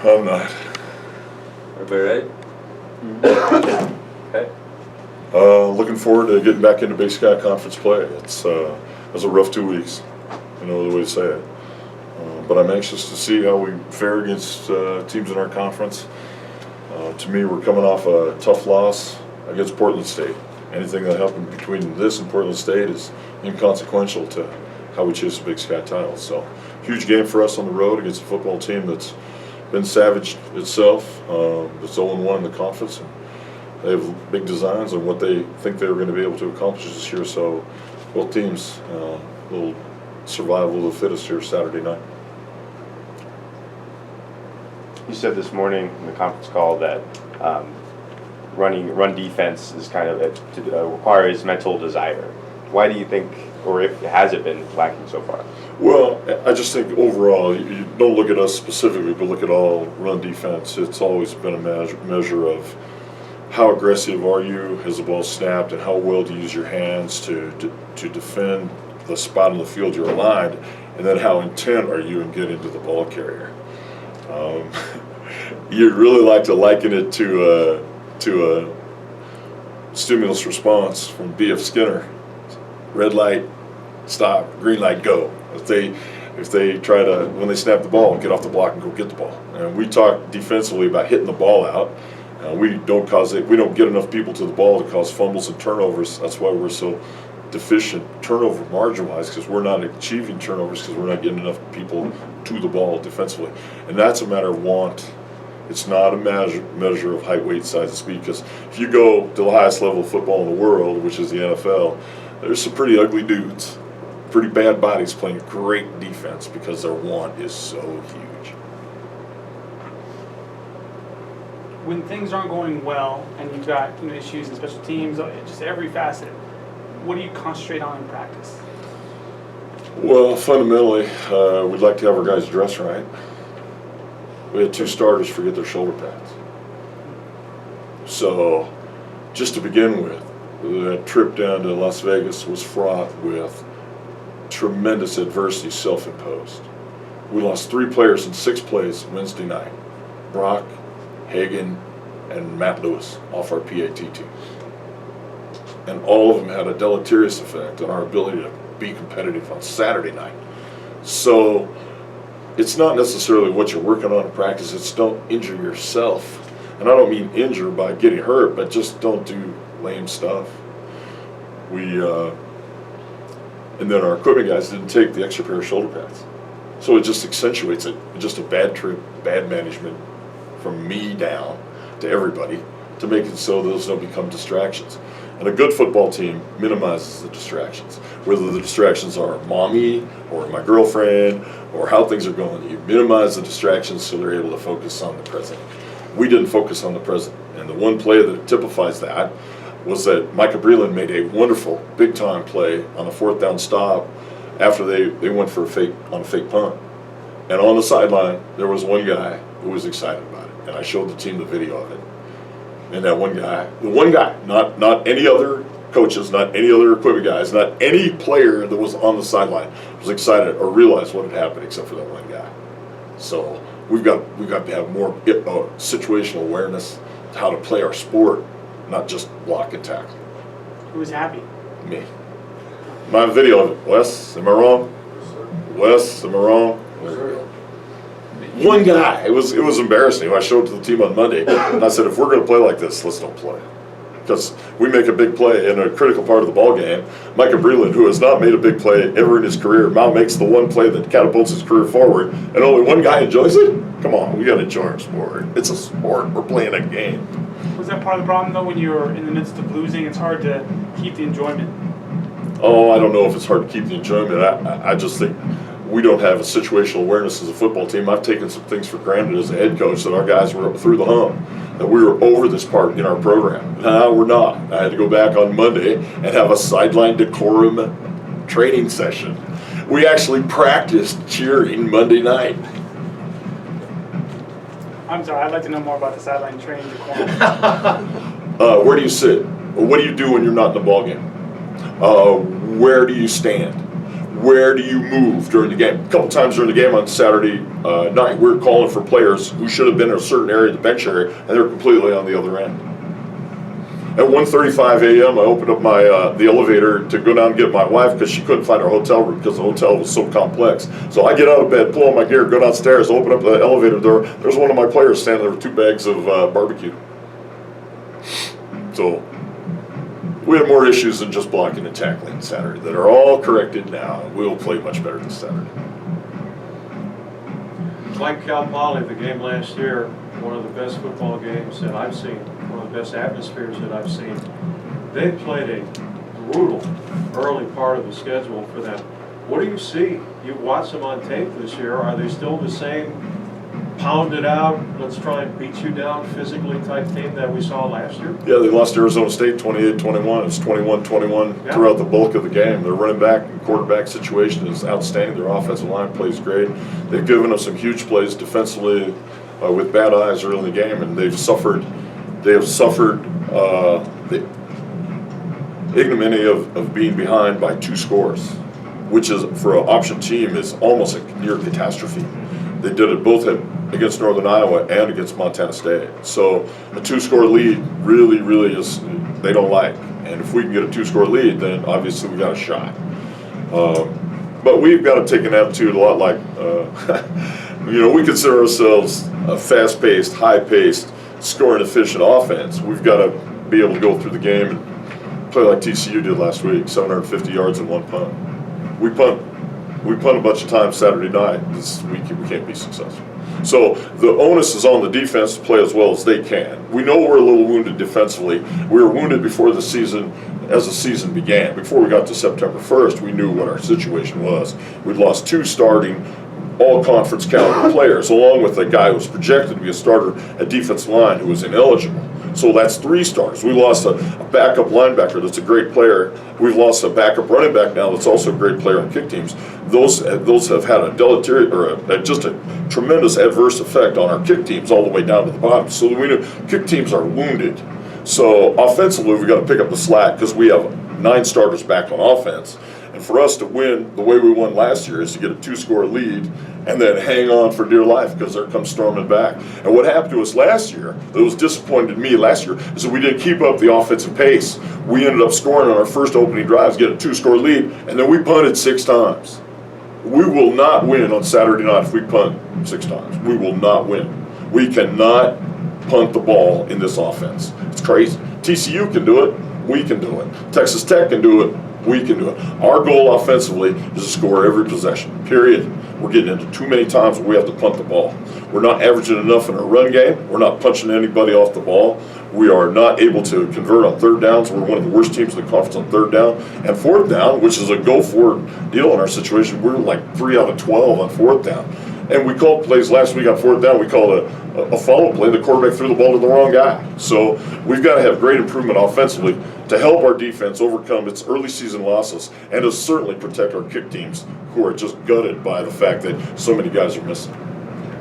I'm not. Everybody ready? Okay. Looking forward to getting back into Big Sky Conference play. It was a rough 2 weeks, the way to say it. But I'm anxious to see how we fare against teams in our conference. To me, we're coming off a tough loss against Portland State. Anything that happened between this and Portland State is inconsequential to how we chase the Big Sky title. So, huge game for us on the road against a football team that's been savaged itself. It's 0-1 in the conference. And they have big designs on what they think they're going to be able to accomplish this year. So, both teams, little survival of the fittest here Saturday night. You said this morning in the conference call that run defense is kind of requires mental desire. Why do you think, or has it been lacking so far? Well, I just think overall, you don't look at us specifically, but look at all run defense. It's always been a measure of how aggressive are you as the ball snapped, and how well do you use your hands to defend the spot on the field you're aligned, and then how intent are you in getting to the ball carrier. You'd really like to liken it to a stimulus response from B.F. Skinner. Red light, stop, green light, go. If they try to, when they snap the ball, get off the block and go get the ball. And we talk defensively about hitting the ball out. We don't get enough people to the ball to cause fumbles and turnovers. That's why we're so deficient turnover margin-wise, because we're not achieving turnovers because we're not getting enough people to the ball defensively. And that's a matter of want. It's not a measure of height, weight, size, and speed, because if you go to the highest level of football in the world, which is the NFL, there's some pretty ugly dudes, pretty bad bodies playing great defense because their want is so huge. When things aren't going well and you've got issues in special teams, just every facet, what do you concentrate on in practice? Well, fundamentally, we'd like to have our guys dress right. We had 2 starters forget their shoulder pads. So, just to begin with, that trip down to Las Vegas was fraught with tremendous adversity, self-imposed. We lost 3 players in 6 plays Wednesday night. Brock, Hagan, and Matt Lewis off our PAT team. And all of them had a deleterious effect on our ability to be competitive on Saturday night. So it's not necessarily what you're working on in practice, it's don't injure yourself. And I don't mean injure by getting hurt, but just don't do lame stuff. And then our equipment guys didn't take the extra pair of shoulder pads. So it just accentuates it. Just a bad trip, bad management from me down to everybody to make it so those don't become distractions. And a good football team minimizes the distractions. Whether the distractions are mommy or my girlfriend or how things are going, you minimize the distractions so they're able to focus on the present. We didn't focus on the present. And the one play that typifies that was that Micah Breland made a wonderful big-time play on a 4th down stop after they went for a fake punt. And on the sideline, there was one guy who was excited about it. And I showed the team the video of it. And that the one guy, not any other coaches, not any other equipment guys, not any player that was on the sideline was excited or realized what had happened except for that one guy. So we've got to have more situational awareness to how to play our sport, not just block and tackle. Who was happy? Me. My video of it. Wes, am I wrong? Wes, am I wrong? One guy. It was embarrassing. I showed it to the team on Monday, and I said, if we're going to play like this, let's don't play. Because we make a big play in a critical part of the ball game. Micah Breland, who has not made a big play ever in his career, now makes the one play that catapults his career forward, and only one guy enjoys it? Come on, we got to enjoy our sport. It's a sport. We're playing a game. Was that part of the problem, though, when you're in the midst of losing? It's hard to keep the enjoyment. Oh, I don't know if it's hard to keep the enjoyment. I just think we don't have a situational awareness as a football team. I've taken some things for granted as a head coach that our guys were up through the hump, that we were over this part in our program. No, we're not. I had to go back on Monday and have a sideline decorum training session. We actually practiced cheering Monday night. I'm sorry, I'd like to know more about the sideline training decorum. Where do you sit? What do you do when you're not in the ball game? Where do you stand? where do you move during the game? A couple times during the game on Saturday night, we were calling for players who should have been in a certain area of the bench area, and they're completely on the other end. At 1:35 a.m., I opened up my the elevator to go down and get my wife because she couldn't find her hotel room because the hotel was so complex. So I get out of bed, pull on my gear, go downstairs, open up the elevator door. There's one of my players standing there with 2 bags of barbecue. So we have more issues than just blocking and tackling Saturday that are all corrected now. We'll play much better this Saturday. Like Cal Poly, the game last year, one of the best football games that I've seen, one of the best atmospheres that I've seen. They played a brutal early part of the schedule for them. What do you see? You watch them on tape this year. Are they still the same pound it out, let's try and beat you down physically type team that we saw last year? Yeah, they lost to Arizona State 28-21. It's 21-21 throughout the bulk of the game. Their running back and quarterback situation is outstanding. Their offensive line plays great. They've given us some huge plays defensively with bad eyes early in the game, and they have suffered the ignominy of being behind by 2 scores, which is for an option team is almost a near catastrophe. They did it both against Northern Iowa and against Montana State. So a 2-score lead really is, they don't like. And if we can get a 2-score lead, then obviously we got a shot. But we've got to take an attitude a lot like, we consider ourselves a fast-paced, high-paced, scoring efficient offense. We've got to be able to go through the game and play like TCU did last week, 750 yards in 1 punt. We punt a bunch of times Saturday night. This week we can't be successful. So the onus is on the defense to play as well as they can. We know we're a little wounded defensively. We were wounded before the season, as the season began. Before we got to September 1st, we knew what our situation was. We'd lost 2 starting all-conference caliber players, along with a guy who was projected to be a starter at defensive line who was ineligible. So that's 3 starters. We lost a backup linebacker that's a great player. We've lost a backup running back now that's also a great player on kick teams. Those have had a deleterious or just a tremendous adverse effect on our kick teams all the way down to the bottom. So we know kick teams are wounded. So offensively, we've got to pick up the slack because we have 9 starters back on offense. And for us to win the way we won last year is to get a 2-score lead and then hang on for dear life because they're come storming back. And what happened to us last year, that was disappointed me last year, is that we didn't keep up the offensive pace. We ended up scoring on our first opening drives, get a 2-score lead, and then we punted 6 times. We will not win on Saturday night if we punt 6 times. We will not win. We cannot punt the ball in this offense. It's crazy. TCU can do it. We can do it. Texas Tech can do it. We can do it. Our goal offensively is to score every possession, period. We're getting into too many times where we have to punt the ball. We're not averaging enough in our run game. We're not punching anybody off the ball. We are not able to convert on 3rd downs. We're one of the worst teams in the conference on 3rd down. And 4th down, which is a go-for-it deal in our situation, we're like 3 out of 12 on 4th down. And we called plays last week on 4th down. We called a follow play. The quarterback threw the ball to the wrong guy. So we've got to have great improvement offensively to help our defense overcome its early season losses and to certainly protect our kick teams who are just gutted by the fact that so many guys are missing.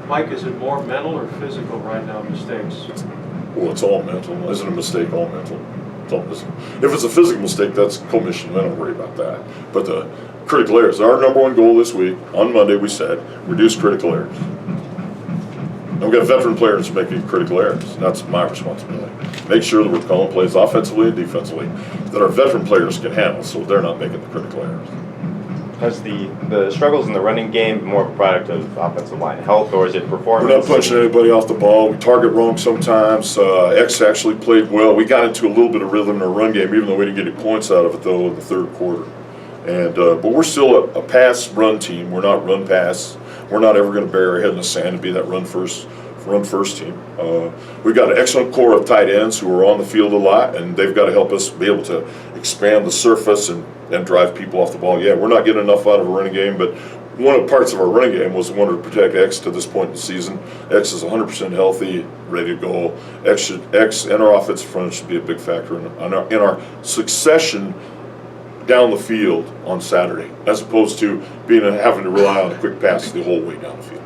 Mike, is it more mental or physical right now, mistakes? Well, it's all mental. Isn't a mistake all mental? It's all physical. If it's a physical mistake, that's commission. I don't worry about that. But the critical errors, our number 1 goal this week, on Monday we said, reduce critical errors. And we've got veteran players making critical errors. That's my responsibility. Make sure that we're calling plays offensively and defensively that our veteran players can handle so they're not making the critical errors. Has the struggles in the running game more of a product of offensive line health, or is it performance? We're not punching anybody off the ball. We target wrong sometimes. X actually played well. We got into a little bit of rhythm in our run game, even though we didn't get any points out of it, though, in the 3rd quarter. And but we're still a pass-run team. We're not run-pass. We're not ever going to bury our head in the sand and be that run-first team. We've got an excellent core of tight ends who are on the field a lot, and they've got to help us be able to expand the surface and drive people off the ball. Yeah, we're not getting enough out of a running game, but one of the parts of our running game was we wanted to protect X to this point in the season. X is 100% healthy, ready to go. X and our offensive front should be a big factor in our succession down the field on Saturday, as opposed to having to rely on a quick pass the whole way down the field.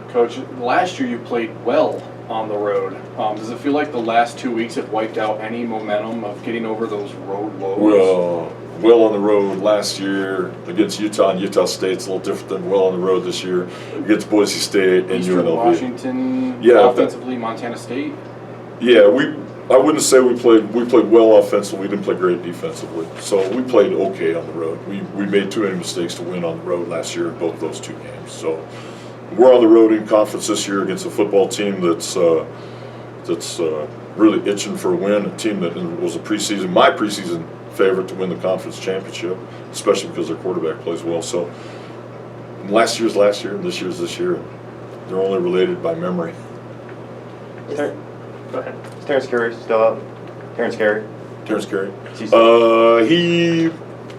Coach, last year you played well on the road. Does it feel like the last 2 weeks have wiped out any momentum of getting over those road woes? Well, well on the road last year against Utah and Utah State. It's a little different than well on the road this year against Boise State and Eastern UNLV. Washington, Yeah, offensively, Montana State. Yeah, I wouldn't say we played well offensively. We didn't play great defensively. So we played okay on the road. We made too many mistakes to win on the road last year in both those two games. So we're on the road in conference this year against a football team that's really itching for a win. A team that was my preseason favorite to win the conference championship, especially because their quarterback plays well. So last year's last year, and this year's this year. They're only related by memory. Go ahead. Is Terrence Carey still up? Terrence Carey? Terrence Carey. He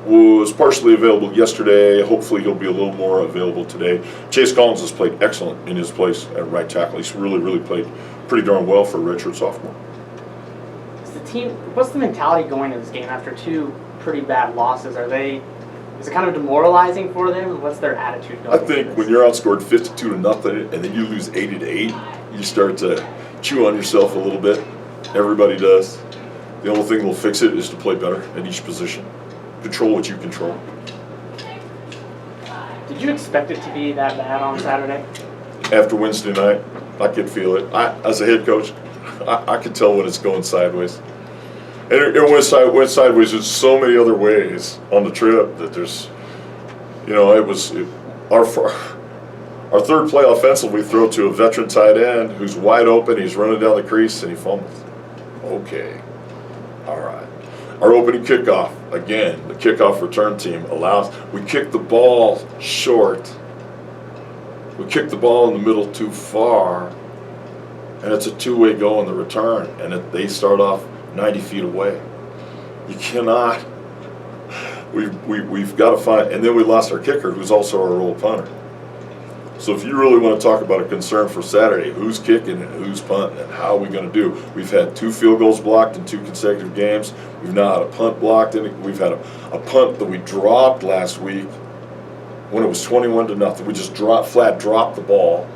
He was partially available yesterday. Hopefully he'll be a little more available today. Chase Collins has played excellent in his place at right tackle. He's really played pretty darn well for a redshirt sophomore. What's the mentality going into this game after two pretty bad losses? Is it kind of demoralizing for them? What's their attitude going? I think when you're outscored 52-0 and then you lose 80-8, you start to chew on yourself a little bit. Everybody does. The only thing that'll fix it is to play better at each position. Control what you control. Did you expect it to be that bad on Saturday? After Wednesday night, I could feel it. As a head coach, I could tell when it's going sideways. And it went sideways in so many other ways on the trip that there's, our third play offensively, we throw to a veteran tight end who's wide open, he's running down the crease, and he fumbles. Okay, all right. Our opening kickoff, again, the kickoff return team we kick the ball short. We kick the ball in the middle too far, and it's a two-way go on the return, and they start off 90 feet away. You cannot. We've got to find, and then we lost our kicker, who's also our old punter. So if you really want to talk about a concern for Saturday, who's kicking and who's punting and how are we going to do? We've had 2 field goals blocked in 2 consecutive games. We've now had a punt blocked, and we've had a punt that we dropped last week when it was 21-0. We just flat dropped the ball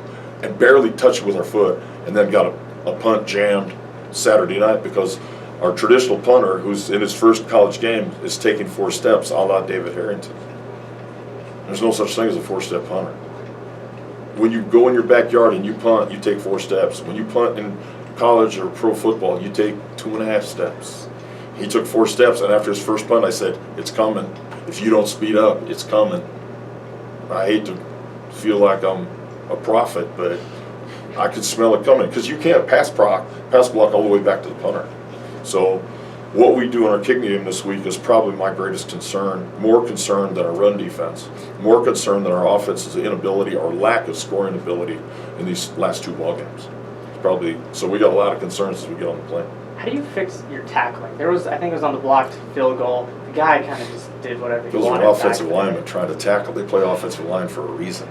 and barely touched it with our foot, and then got a punt jammed Saturday night because our traditional punter, who's in his first college game, is taking 4 steps, a la David Harrington. There's no such thing as a 4-step punter. When you go in your backyard and you punt, you take 4 steps. When you punt in college or pro football, you take 2.5 steps. He took 4 steps, and after his first punt, I said, "It's coming. If you don't speed up, it's coming." I hate to feel like I'm a prophet, but I could smell it coming because you can't pass block all the way back to the punter. So what we do in our kicking game this week is probably my greatest concern, more concern than our run defense, more concern than our offense's inability or lack of scoring ability in these last 2 ball games. So we got a lot of concerns as we get on the plane. How do you fix your tackling? I think it was on the blocked field goal. The guy kind of just did whatever he Those wanted. are offensive linemen trying to tackle. They play offensive line for a reason.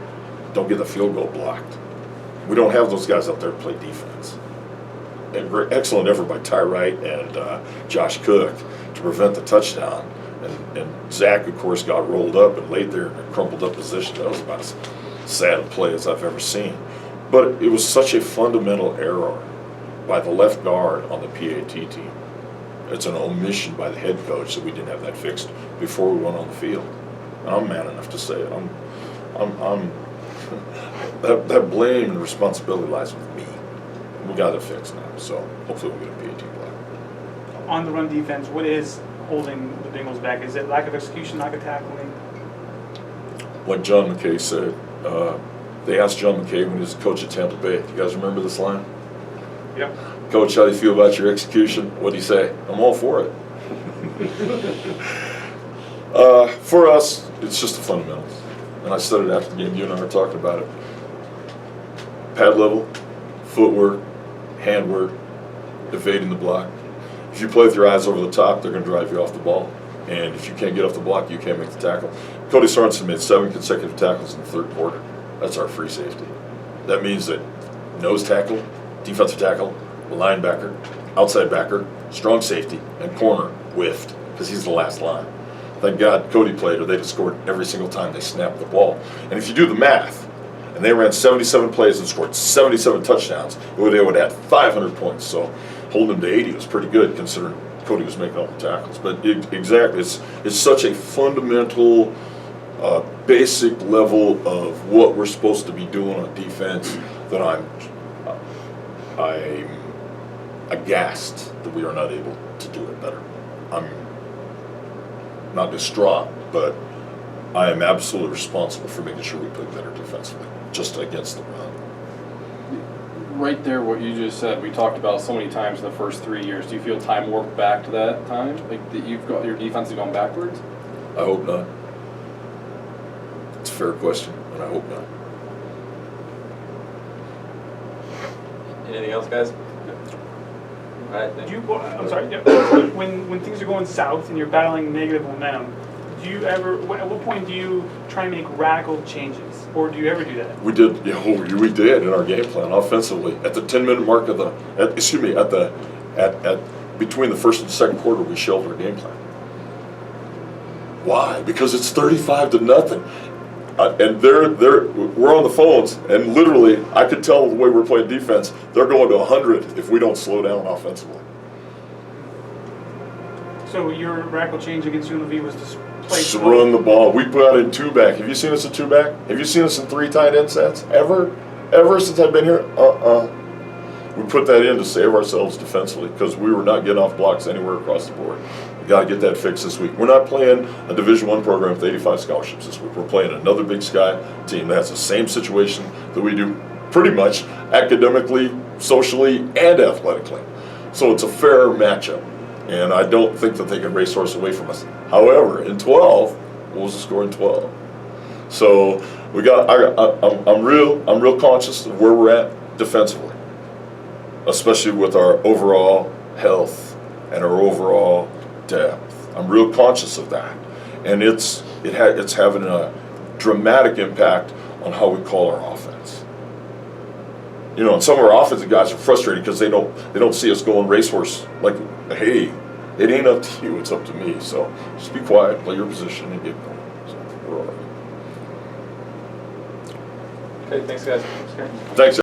Don't get the field goal blocked. We don't have those guys out there to play defense. And excellent effort by Ty Wright and Josh Cook to prevent the touchdown. And Zach, of course, got rolled up and laid there in a crumpled up position. That was about as sad a play as I've ever seen. But it was such a fundamental error by the left guard on the PAT team. It's an omission by the head coach that we didn't have that fixed before we went on the field. And I'm man enough to say it. That blame and responsibility lies with me. We got it fixed now, so hopefully we'll get a PAT block. On the run defense, what is holding the Bengals back? Is it lack of execution, lack of tackling? Like John McKay said, they asked John McKay when he was coach at Tampa Bay. You guys remember this line? Yep. Coach, how do you feel about your execution? What do you say? I'm all for it. For us, it's just the fundamentals. And I said it after the game. You and I were talking about it. Pad level, footwork, handwork, evading the block. If you play with your eyes over the top, they're going to drive you off the ball. And if you can't get off the block, you can't make the tackle. Cody Sorensen made 7 consecutive tackles in the 3rd quarter. That's our free safety. That means that nose tackle, defensive tackle, linebacker, outside backer, strong safety, and corner whiffed because he's the last line. Thank God Cody played, or they'd have scored every single time they snapped the ball. And if you do the math, and they ran 77 plays and scored 77 touchdowns, they would have had 500 points. So holding them to 80 was pretty good considering Cody was making all the tackles. But exactly, it's such a fundamental, basic level of what we're supposed to be doing on defense that I'm aghast that we are not able to do it better. I'm not distraught, but I am absolutely responsible for making sure we play better defensively, just against the run. Right there, what you just said, we talked about so many times in the first 3 years. Do you feel time worked back to that time? Like that you've got your defense has gone backwards? I hope not. It's a fair question, and I hope not. Anything else, guys? All right, thank Do you. you, I'm sorry, yeah, when things are going south and you're battling negative momentum, do you ever, at what point do you try and make radical changes? Or do you ever do that? We did, we did in our game plan offensively. At the 10-minute mark of between the first and second quarter, we shelved our game plan. Why? Because it's 35-0. And we're on the phones, and literally, I could tell the way we're playing defense, they're going to 100 if we don't slow down offensively. So your radical change against UNLV was to play Just slow? run the ball. We put out in 2-back. Have you seen us in 2-back? Have you seen us in 3 tight end sets? Ever since I've been here? We put that in to save ourselves defensively because we were not getting off blocks anywhere across the board. We got to get that fixed this week. We're not playing a Division I program with 85 scholarships this week. We're playing another Big Sky team that has the same situation that we do pretty much academically, socially, and athletically. So it's a fair matchup. And I don't think that they can racehorse away from us. However, in 12, what was the score in 12? So we got. I'm real conscious of where we're at defensively, especially with our overall health and our overall depth. I'm real conscious of that, and it's having a dramatic impact on how we call our offense. You know, and some of our offensive guys are frustrated because they don't see us going racehorse. Like, hey, it ain't up to you, it's up to me. So just be quiet, play your position, and get going. So we're all right. Okay, thanks, guys. Thanks.